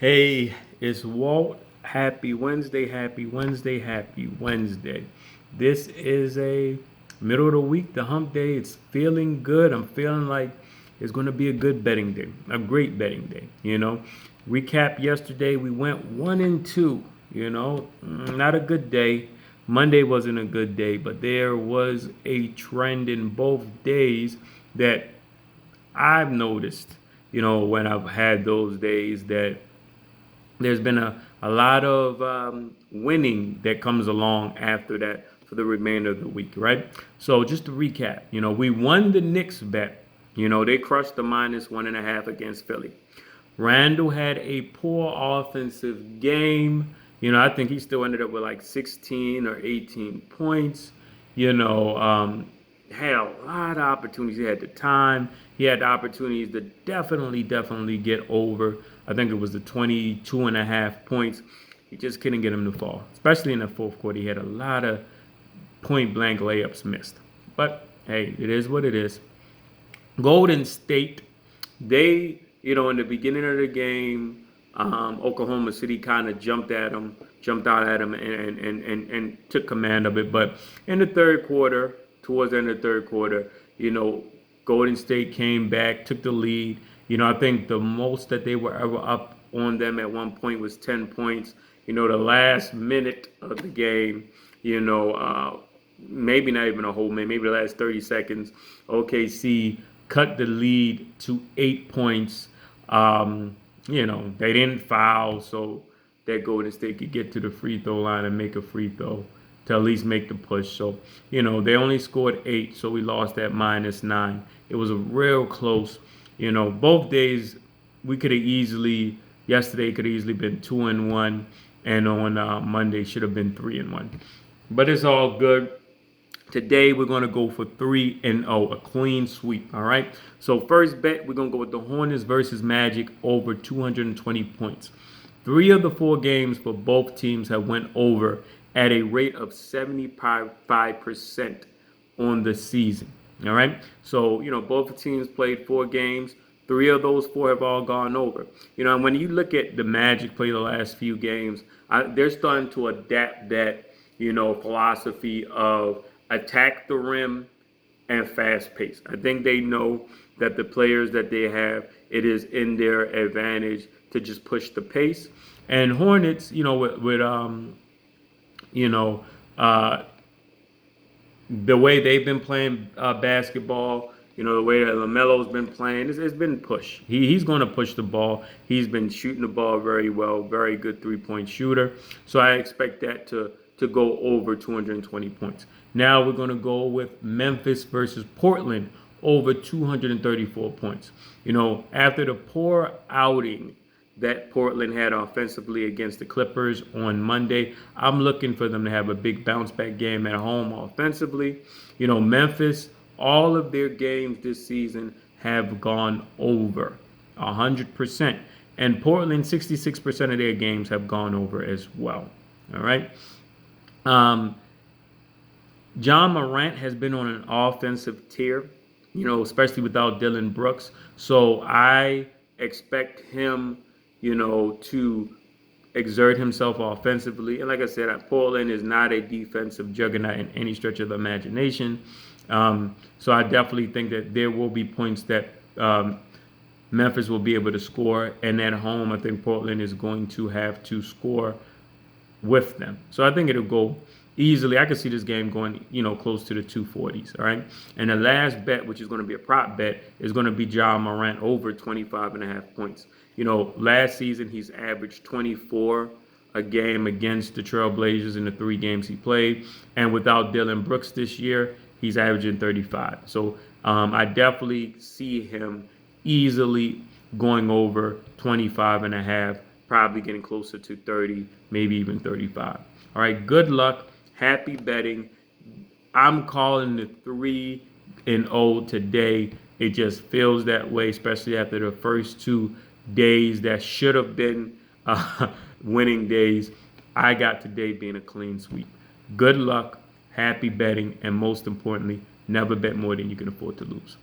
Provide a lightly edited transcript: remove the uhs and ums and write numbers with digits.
Hey, it's Walt. Happy Wednesday, happy Wednesday, happy Wednesday. This is a middle of the week, the hump day. It's feeling good. I'm feeling like it's going to be a good betting day, a great betting day. Recap yesterday, we went 1-2, not a good day. Monday wasn't a good day, but there was a trend in both days that I've noticed, when I've had those days that there's been a lot of winning that comes along after that for the remainder of the week, right? So just to recap, we won the Knicks bet. They crushed the -1.5 against Philly. Randall had a poor offensive game. I think he still ended up with like 16 or 18 points. You know, um, had a lot of opportunities. He had the time. He had the opportunities to definitely get over. I think it was the 22 and a half points. He just couldn't get him to fall, especially in the fourth quarter. He had a lot of point blank layups missed. But hey, it is what it is. Golden State, they, in the beginning of the game, Oklahoma City kind of jumped out at him, and took command of it. But in the third quarter, towards the end of the third quarter, Golden State came back, took the lead. I think the most that they were ever up on them at one point was 10 points. The last minute of the game, maybe not even a whole minute, maybe the last 30 seconds, OKC cut the lead to 8 points. They didn't foul, so that Golden State could get to the free throw line and make a free throw to at least make the push. So, they only scored 8, so we lost at -9. It was a real close. Both days we could have easily, yesterday could have easily been 2-1, and on Monday should have been 3-1. But it's all good. Today we're going to go for 3-0, a clean sweep. All right. So first bet, we're going to go with the Hornets versus Magic over 220 points. 3 of the 4 games for both teams have went over at a rate of 75% on the season. All right. So, both teams played 4 games. 3 of those 4 have all gone over. And when you look at the Magic play the last few games, they're starting to adapt that, philosophy of attack the rim and fast pace. I think they know that the players that they have, it is in their advantage to just push the pace. And Hornets, you know, uh, the way they've been playing basketball, the way that LaMelo's been playing, it's been push. He's going to push the ball. He's been shooting the ball very well, very good 3-point shooter. So I expect that to go over 220 points. Now we're going to go with Memphis versus Portland over 234 points. After the poor outing that Portland had offensively against the Clippers on Monday, I'm looking for them to have a big bounce back game at home offensively. Memphis, all of their games this season have gone over 100%. And Portland, 66% of their games have gone over as well. All right. Um, John Morant has been on an offensive tear, especially without Dylan Brooks. So I expect him, to exert himself offensively. And like I said, Portland is not a defensive juggernaut in any stretch of the imagination. So I definitely think that there will be points that Memphis will be able to score. And at home, I think Portland is going to have to score with them. So I think it'll go easily. I could see this game going, close to the 240s. All right. And the last bet, which is going to be a prop bet, is going to be John Morant over 25.5 points. Last season he's averaged 24 a game against the Trailblazers in the 3 games he played. And without Dylan Brooks this year, he's averaging 35. So I definitely see him easily going over 25.5, probably getting closer to 30, maybe even 35. All right, good luck. Happy betting. I'm calling the 3-0 today. It just feels that way, especially after the first 2 days that should have been winning days. I got today being a clean sweep. Good luck. Happy betting. And most importantly, never bet more than you can afford to lose.